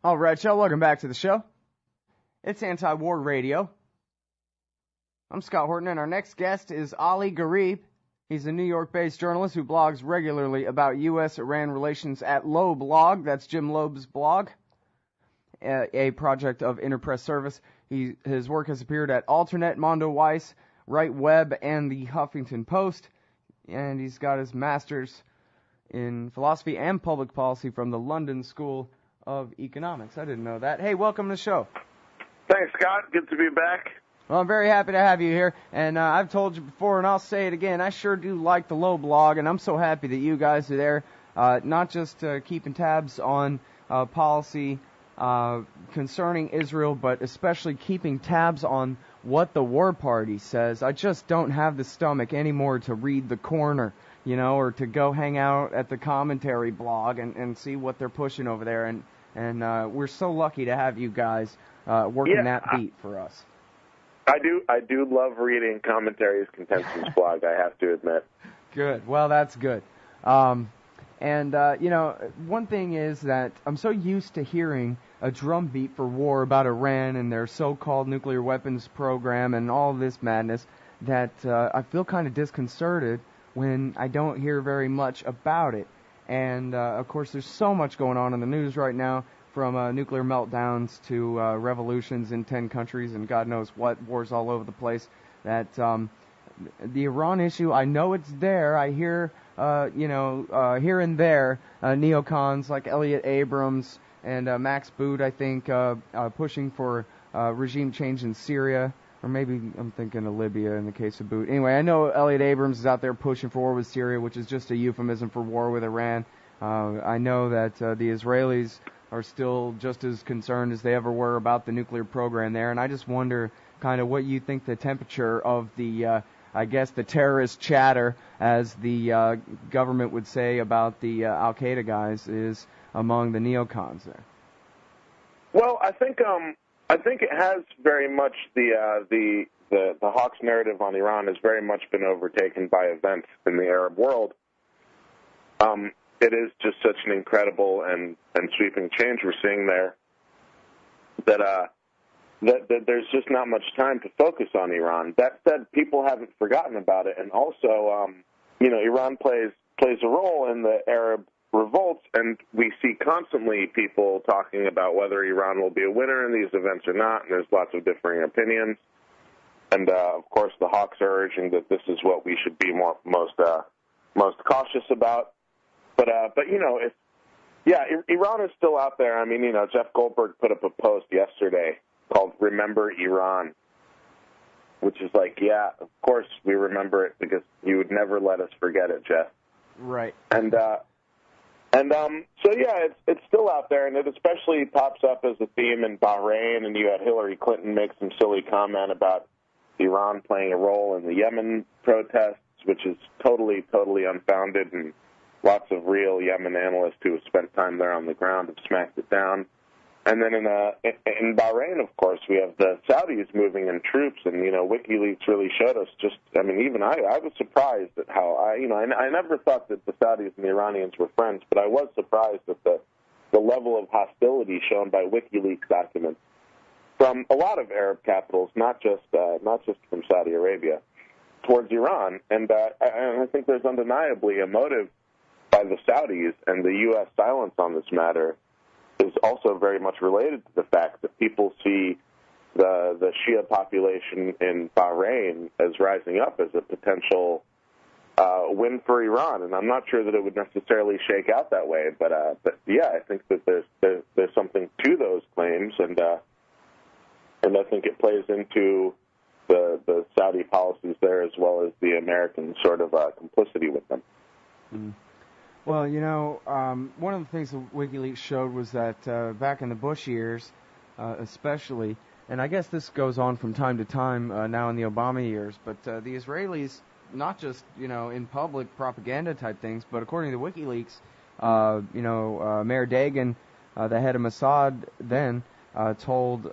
All right, y'all, welcome back to the show. It's Anti-War Radio. I'm Scott Horton, and our next guest is Ari Gharib. He's a New York-based journalist who blogs regularly about U.S.-Iran relations at LobeLog. That's Jim Loeb's blog, a project of Interpress Service. His work has appeared at Alternet, Mondo Weiss, Right Web, and the Huffington Post. And he's got his master's in philosophy and public policy from the London School of Economics. I didn't know that. Hey, welcome to the show. Thanks, Scott. Good to be back. Well, I'm very happy to have you here, and I've told you before, and I'll say it again, I sure do like the LobeLog, and I'm so happy that you guys are there, not just keeping tabs on policy concerning Israel, but especially keeping tabs on what the war party says. I just don't have the stomach anymore to read The Corner, or to go hang out at the commentary blog and see what they're pushing over there, and we're so lucky to have you guys working that beat for us. I do love reading Commentary's Contentions blog, I have to admit. Good. Well, that's good. One thing is that I'm so used to hearing a drumbeat for war about Iran and their so-called nuclear weapons program and all this madness that I feel kind of disconcerted when I don't hear very much about it. And, of course, there's so much going on in the news right now, from nuclear meltdowns to revolutions in 10 countries and God knows what, wars all over the place, that the Iran issue, I know it's there. I hear, here and there, neocons like Elliot Abrams and Max Boot, I think, pushing for regime change in Syria. Or maybe I'm thinking of Libya in the case of Boot. Anyway, I know Elliot Abrams is out there pushing for war with Syria, which is just a euphemism for war with Iran. I know that the Israelis are still just as concerned as they ever were about the nuclear program there, and I just wonder kind of what you think the temperature of the, the terrorist chatter, as the government would say about the Al-Qaeda guys, is among the neocons there. Well, I think it has very much the Hawks narrative on Iran has very much been overtaken by events in the Arab world. It is just such an incredible and sweeping change we're seeing there that there's just not much time to focus on Iran. That said, people haven't forgotten about it, and also, Iran plays a role in the Arab revolts, and we see constantly people talking about whether Iran will be a winner in these events or not, and there's lots of differing opinions. And of course, the Hawks are urging that this is what we should be most cautious about. But Iran is still out there. I mean, Jeff Goldberg put up a post yesterday called "Remember Iran," which is like, yeah, of course we remember it because you would never let us forget it, Jeff. Right. It's still out there, and it especially pops up as a theme in Bahrain, and you had Hillary Clinton make some silly comment about Iran playing a role in the Yemen protests, which is totally unfounded, and lots of real Yemen analysts who have spent time there on the ground have smacked it down. And then in Bahrain, of course, we have the Saudis moving in troops, and WikiLeaks really showed us. Even I was surprised at how I never thought that the Saudis and the Iranians were friends, but I was surprised at the level of hostility shown by WikiLeaks documents from a lot of Arab capitals, not just from Saudi Arabia, towards Iran. And I think there's undeniably a motive by the Saudis, and the U.S. silence on this matter is also very much related to the fact that people see the Shia population in Bahrain as rising up as a potential win for Iran, and I'm not sure that it would necessarily shake out that way. But I think that there's something to those claims, and I think it plays into the Saudi policies there as well as the American sort of complicity with them. Mm. Well, one of the things that WikiLeaks showed was that back in the Bush years, especially, and I guess this goes on from time to time now in the Obama years, but the Israelis, not just, in public propaganda type things, but according to WikiLeaks, Mayor Dagan, the head of Mossad then, told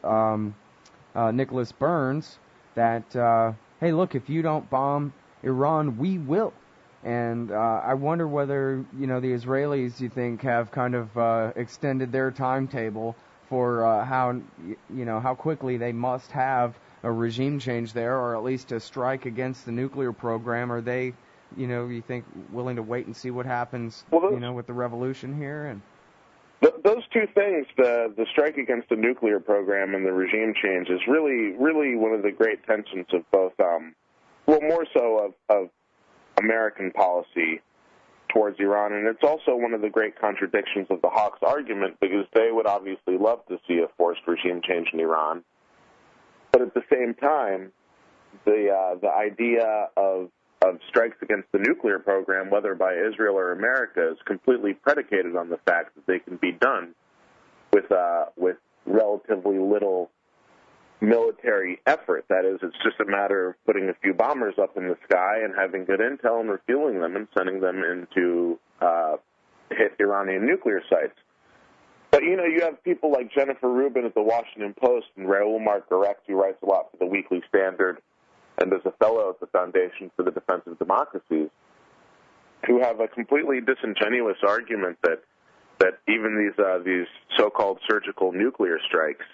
Nicholas Burns that, hey, look, if you don't bomb Iran, we will. And I wonder whether, the Israelis, you think, have kind of extended their timetable for how quickly they must have a regime change there, or at least a strike against the nuclear program? Are they, you think, willing to wait and see what happens, with the revolution here? And those two things, the strike against the nuclear program and the regime change, is really, really one of the great tensions of both, more so of American policy towards Iran, and it's also one of the great contradictions of the Hawks argument, because they would obviously love to see a forced regime change in Iran, but at the same time, the idea of strikes against the nuclear program, whether by Israel or America, is completely predicated on the fact that they can be done with relatively little military effort. That is, it's just a matter of putting a few bombers up in the sky and having good intel and refueling them and sending them in to hit Iranian nuclear sites. But, you have people like Jennifer Rubin at the Washington Post and Raoul Mark Garect, who writes a lot for the Weekly Standard and is a fellow at the Foundation for the Defense of Democracies, who have a completely disingenuous argument that even these so-called surgical nuclear strikes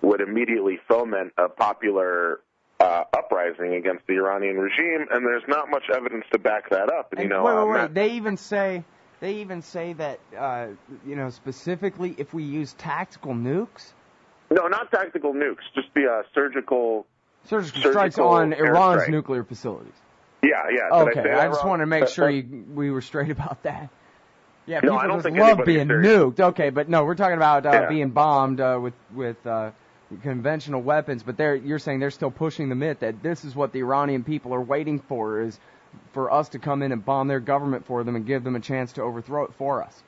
would immediately foment a popular uprising against the Iranian regime, and there's not much evidence to back that up. And, wait. They even say that specifically if we use tactical nukes. No, not tactical nukes. Just the surgical strikes on Iran's strike. Nuclear facilities. Yeah. Okay, I just wanted to make sure we were straight about that. Yeah, people I don't just think love being nuked. Okay, but no, we're talking about being bombed with conventional weapons. But you're saying they're still pushing the myth that this is what the Iranian people are waiting for, is for us to come in and bomb their government for them and give them a chance to overthrow it for us.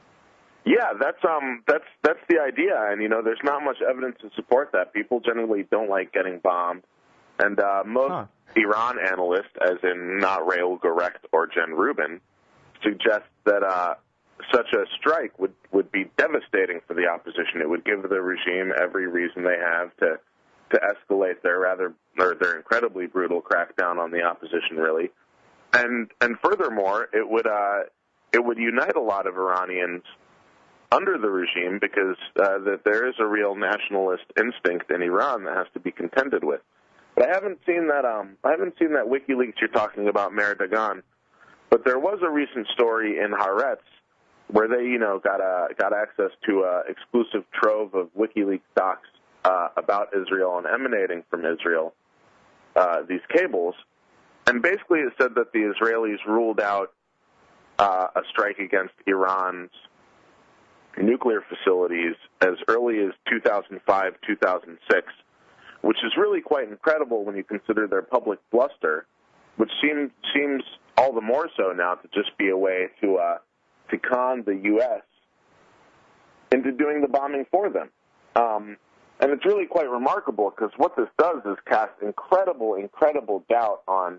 Yeah, that's the idea, and there's not much evidence to support that. People generally don't like getting bombed, and most Iran analysts, as in not Raoul Garect or Jen Rubin, suggest that such a strike would be devastating for the opposition. It would give the regime every reason they have to escalate their incredibly brutal crackdown on the opposition, really, and furthermore, it would unite a lot of Iranians under the regime, because that there is a real nationalist instinct in Iran that has to be contended with. But I haven't seen that WikiLeaks you're talking about, Meir Dagan. But there was a recent story in Haaretz where they, got access to an exclusive trove of WikiLeaks docs about Israel and emanating from Israel, these cables. And basically it said that the Israelis ruled out a strike against Iran's nuclear facilities as early as 2005, 2006, which is really quite incredible when you consider their public bluster, which seems all the more so now to just be a way to con the U.S. into doing the bombing for them. And it's really quite remarkable, because what this does is cast incredible doubt on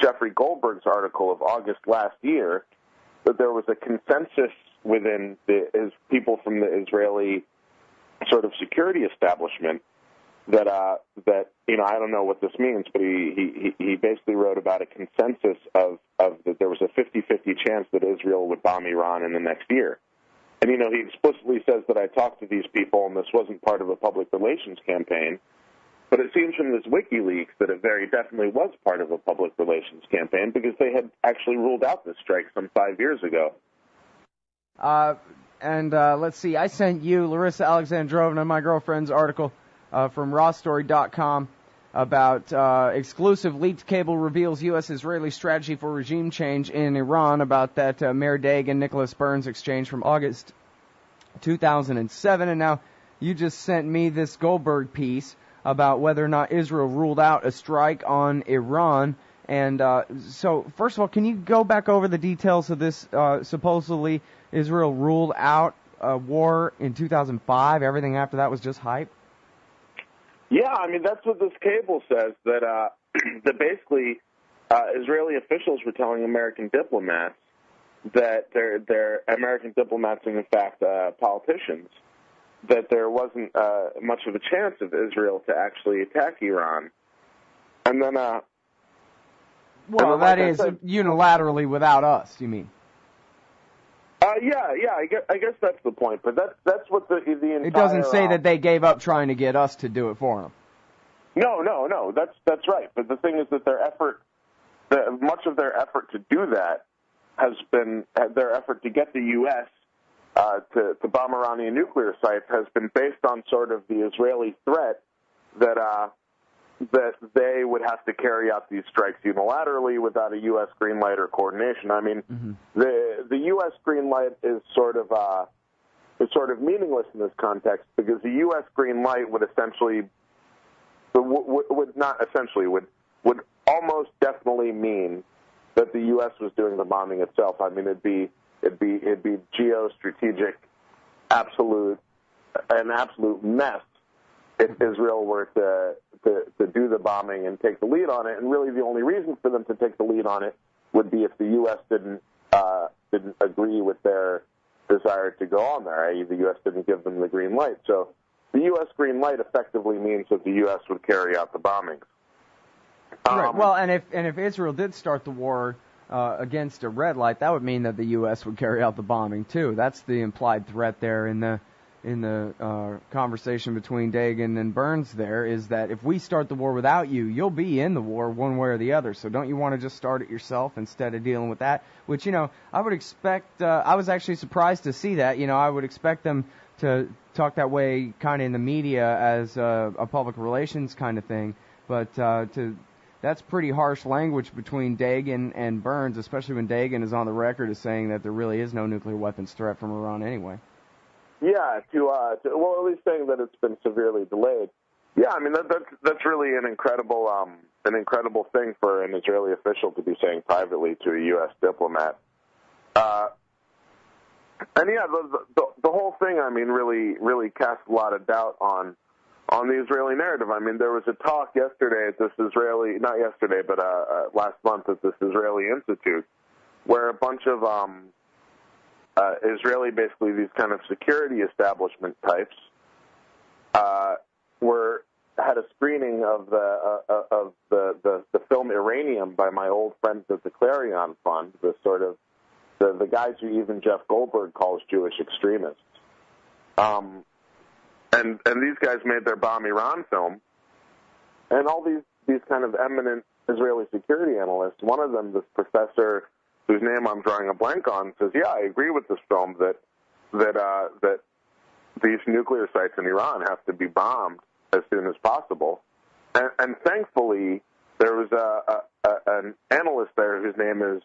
Jeffrey Goldberg's article of August last year, that there was a consensus within his people from the Israeli sort of security establishment that I don't know what this means, but he basically wrote about a consensus of that there was a 50-50 chance that Israel would bomb Iran in the next year. And, he explicitly says that I talked to these people and this wasn't part of a public relations campaign. But it seems from this WikiLeaks that it very definitely was part of a public relations campaign, because they had actually ruled out this strike some 5 years ago. Let's see, I sent you, Larissa Alexandrovna, my girlfriend's article from rawstory.com about exclusive leaked cable reveals U.S.-Israeli strategy for regime change in Iran, about that Meir Dagan, Nicholas Burns exchange from August 2007. And now you just sent me this Goldberg piece about whether or not Israel ruled out a strike on Iran. And so, first of all, can you go back over the details of this? Supposedly, Israel ruled out a war in 2005. Everything after that was just hype? Yeah, that's what this cable says, that that basically Israeli officials were telling American diplomats that they're American diplomats and, in fact, politicians, that there wasn't much of a chance of Israel to actually attack Iran. And then... that is unilaterally without us, you mean? I guess that's the point. But that's what the entire. It doesn't say that they gave up trying to get us to do it for them. No. That's right. But the thing is that much of their effort to do that has been their effort to get the U.S. To bomb Iranian nuclear sites has been based on sort of the Israeli threat that they would have to carry out these strikes unilaterally without a U.S. green light or coordination. I mean, the U.S. green light is sort of meaningless in this context because the U.S. green light would essentially would almost definitely mean that the U.S. was doing the bombing itself. I mean, it'd be geostrategic, an absolute mess if Israel were to do the bombing and take the lead on it. And really, the only reason for them to take the lead on it would be if the U.S. didn't agree with their desire to go on there, i.e., the U.S. didn't give them the green light. So the U.S. green light effectively means that the U.S. would carry out the bombings. Right. Well, and if Israel did start the war against a red light, that would mean that the U.S. would carry out the bombing too. That's the implied threat there in the conversation between Dagan and Burns. There is that if we start the war without you, you'll be in the war one way or the other. So don't you want to just start it yourself instead of dealing with that? Which I would expect. I was actually surprised to see that. I would expect them to talk that way, kind of in the media as a public relations kind of thing, but that's pretty harsh language between Dagan and Burns, especially when Dagan is on the record as saying that there really is no nuclear weapons threat from Iran anyway. Yeah, at least saying that it's been severely delayed. Yeah, I mean that's really an incredible thing for an Israeli official to be saying privately to a U.S. diplomat. And yeah, the whole thing, I mean, really casts a lot of doubt on the Israeli narrative. I mean, there was a talk yesterday at this not yesterday, but last month at this Israeli Institute, where a bunch of Israeli, basically these kind of security establishment types, had a screening of the film Iranian by my old friends at the Clarion Fund, the sort of the guys who even Jeff Goldberg calls Jewish extremists. And these guys made their Bomb Iran film, and all these kind of eminent Israeli security analysts, one of them, this professor whose name I'm drawing a blank on, says, yeah, I agree with this film that these nuclear sites in Iran have to be bombed as soon as possible. And thankfully, there was an analyst there whose name is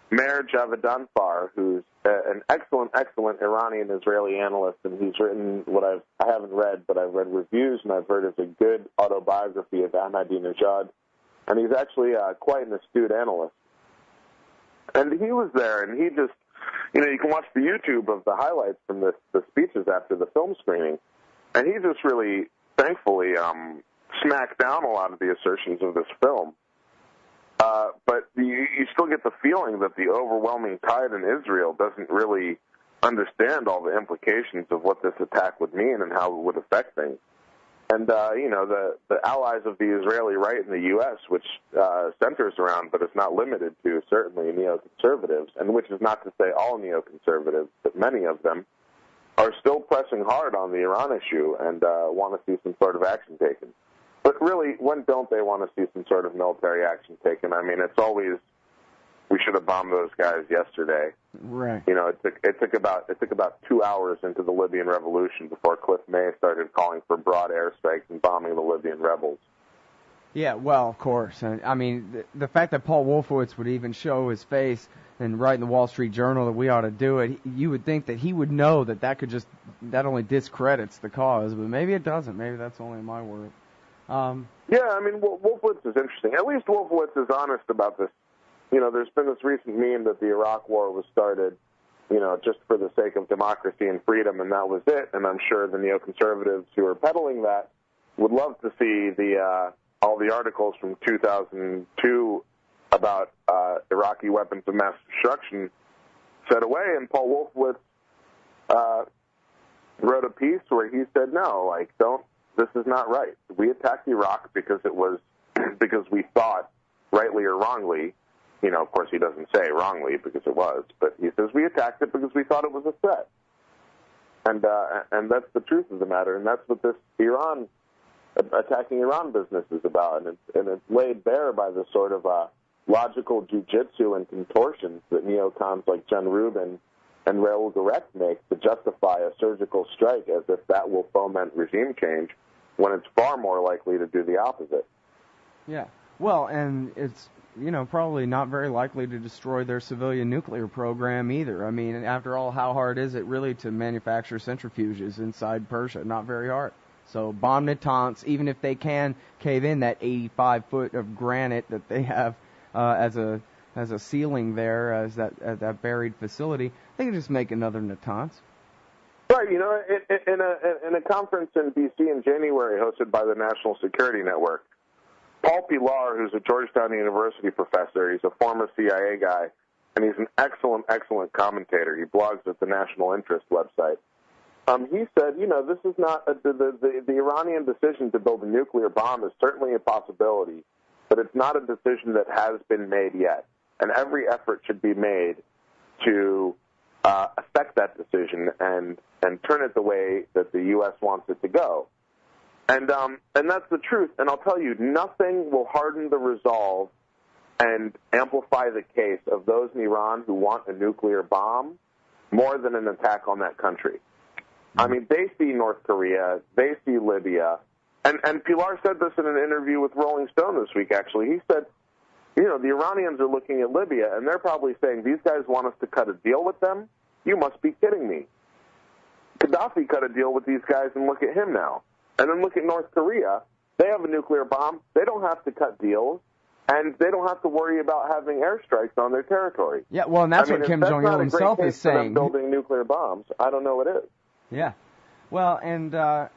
Meir Javedanfar, who's an excellent Iranian-Israeli analyst, and he's written what I haven't read, but I've read reviews, and I've heard it's a good autobiography of Ahmadinejad, and he's actually quite an astute analyst. And he was there, and he just, you can watch the YouTube of the highlights from the speeches after the film screening, and he just really, thankfully, smacked down a lot of the assertions of this film. But you still get the feeling that the overwhelming tide in Israel doesn't really understand all the implications of what this attack would mean and how it would affect things. And, the allies of the Israeli right in the U.S., which centers around, but is not limited to, certainly neoconservatives, and which is not to say all neoconservatives, but many of them, are still pressing hard on the Iran issue and want to see some sort of action taken. But really, when don't they want to see some sort of military action taken? I mean, it's always, we should have bombed those guys yesterday. Right. It took about 2 hours into the Libyan revolution before Cliff May started calling for broad airstrikes and bombing the Libyan rebels. Yeah, well, of course. I mean, the fact that Paul Wolfowitz would even show his face and write in the Wall Street Journal that we ought to do it, you would think that he would know that only discredits the cause, but maybe it doesn't. Maybe that's only my word. Yeah, I mean, Wolfowitz is interesting. At least Wolfowitz is honest about this. There's been this recent meme that the Iraq War was started, just for the sake of democracy and freedom, and that was it. And I'm sure the neoconservatives who are peddling that would love to see all the articles from 2002 about Iraqi weapons of mass destruction set away. And Paul Wolfowitz wrote a piece where he said, no, this is not right. We attacked Iraq because we thought, rightly or wrongly, of course he doesn't say wrongly because it was, but he says we attacked it because we thought it was a threat. And that's the truth of the matter, and that's what this attacking Iran business is about, and it's laid bare by the sort of logical jujitsu and contortions that neocons like Jen Rubin and Raul Gharib make to justify a surgical strike as if that will foment regime change, when it's far more likely to do the opposite. Yeah, well, and it's probably not very likely to destroy their civilian nuclear program either. I mean, after all, how hard is it really to manufacture centrifuges inside Persia? Not very hard. So bomb Natanz, even if they can cave in that 85 foot of granite that they have as a ceiling there, as that buried facility, they can just make another Natanz. Right, in a conference in D.C. in January hosted by the National Security Network, Paul Pilar, who's a Georgetown University professor, he's a former CIA guy, and he's an excellent, excellent commentator. He blogs at the National Interest website. He said, this is not the Iranian decision to build a nuclear bomb is certainly a possibility, but it's not a decision that has been made yet. And every effort should be made to affect that decision and turn it the way that the U.S. wants it to go. And that's the truth. And I'll tell you, nothing will harden the resolve and amplify the case of those in Iran who want a nuclear bomb more than an attack on that country. I mean, they see North Korea, they see Libya, and Pilar said this in an interview with Rolling Stone this week, actually. He said, the Iranians are looking at Libya, and they're probably saying, these guys want us to cut a deal with them? You must be kidding me. Gaddafi cut a deal with these guys, and look at him now. And then look at North Korea. They have a nuclear bomb. They don't have to cut deals, and they don't have to worry about having airstrikes on their territory. Yeah, well, and that's what Kim Jong-il himself is saying. Building nuclear bombs, I don't know what is. Yeah. Well, and, the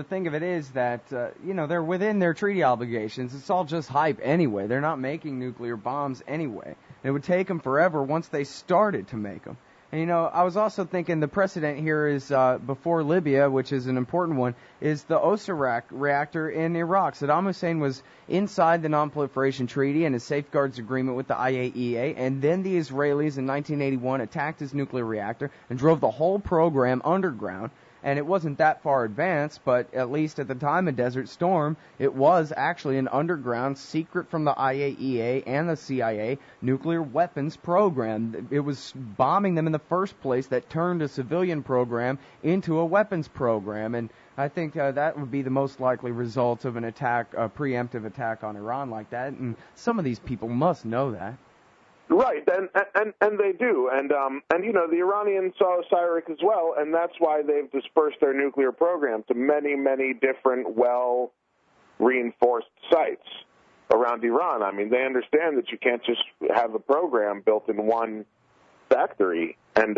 thing of it is that, they're within their treaty obligations. It's all just hype anyway. They're not making nuclear bombs anyway. It would take them forever once they started to make them. And, I was also thinking the precedent here is, before Libya, which is an important one, is the Osirak reactor in Iraq. Saddam Hussein was inside the Non-Proliferation Treaty and his safeguards agreement with the IAEA, and then the Israelis in 1981 attacked his nuclear reactor and drove the whole program underground. And it wasn't that far advanced, but at least at the time of Desert Storm, it was actually an underground, secret from the IAEA and the CIA nuclear weapons program. It was bombing them in the first place that turned a civilian program into a weapons program. And I think that would be the most likely result of an attack, a preemptive attack on Iran like that. And some of these people must know that. Right, and they do, and the Iranians saw Osirak as well, and that's why they've dispersed their nuclear program to many, many different well-reinforced sites around Iran. I mean, they understand that you can't just have a program built in one factory and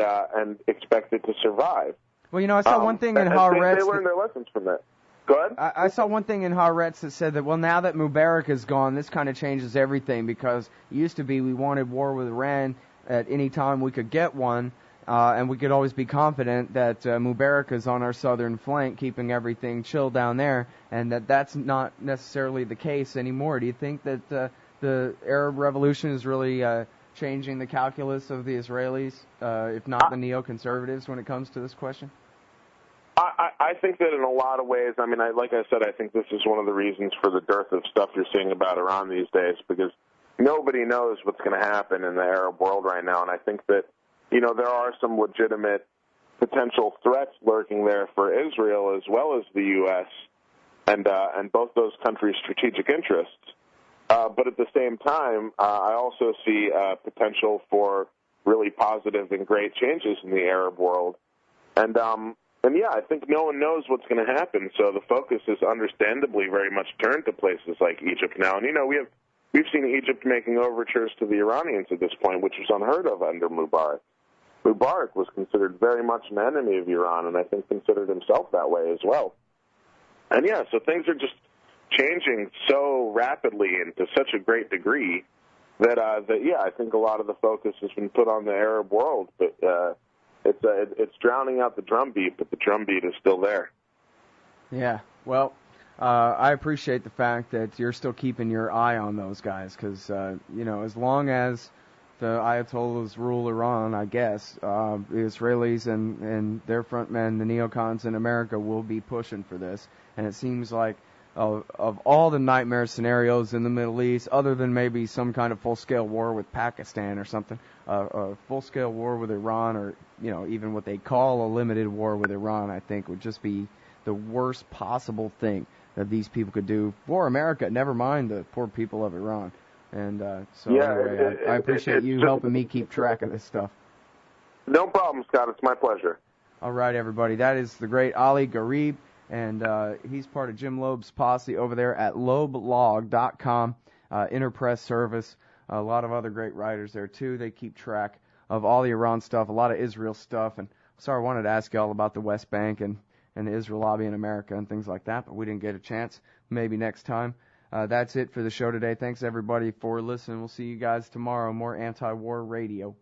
expect it to survive. Well, I saw one thing in Haaretz. They learned their lessons from that. Go ahead. I saw one thing in Haaretz that said that, well, now that Mubarak is gone, this kind of changes everything, because it used to be we wanted war with Iran at any time we could get one, and we could always be confident that Mubarak is on our southern flank, keeping everything chill down there, and that's not necessarily the case anymore. Do you think that the Arab Revolution is really changing the calculus of the Israelis, if not the neoconservatives, when it comes to this question? I think that in a lot of ways, like I said, I think this is one of the reasons for the dearth of stuff you're seeing about Iran these days, because nobody knows what's going to happen in the Arab world right now, and I think that, there are some legitimate potential threats lurking there for Israel as well as the U.S. and both those countries' strategic interests. But at the same time, I also see potential for really positive and great changes in the Arab world. And yeah, I think no one knows what's going to happen, so the focus is understandably very much turned to places like Egypt now. And, we've seen Egypt making overtures to the Iranians at this point, which was unheard of under Mubarak. Mubarak was considered very much an enemy of Iran, and I think considered himself that way as well. And yeah, so things are just changing so rapidly and to such a great degree that I think a lot of the focus has been put on the Arab world, but it's drowning out the drumbeat, but the drumbeat is still there. Yeah, well, I appreciate the fact that you're still keeping your eye on those guys, because, as long as the Ayatollahs rule Iran, I guess, the Israelis and their front men, the neocons in America, will be pushing for this. And it seems like of all the nightmare scenarios in the Middle East, other than maybe some kind of full-scale war with Pakistan or something, a full-scale war with Iran, or, even what they call a limited war with Iran, I think would just be the worst possible thing that these people could do for America, never mind the poor people of Iran. And anyway, I appreciate you helping me keep track of this stuff. No problem, Scott. It's my pleasure. All right, everybody. That is the great Ali Gharib, and he's part of Jim Loeb's posse over there at LobeLog.com, Interpress service. A lot of other great writers there, too. They keep track of all the Iran stuff, a lot of Israel stuff. And sorry, I wanted to ask you all about the West Bank and the Israel lobby in America and things like that, but we didn't get a chance. Maybe next time. That's it for the show today. Thanks, everybody, for listening. We'll see you guys tomorrow. More anti-war radio.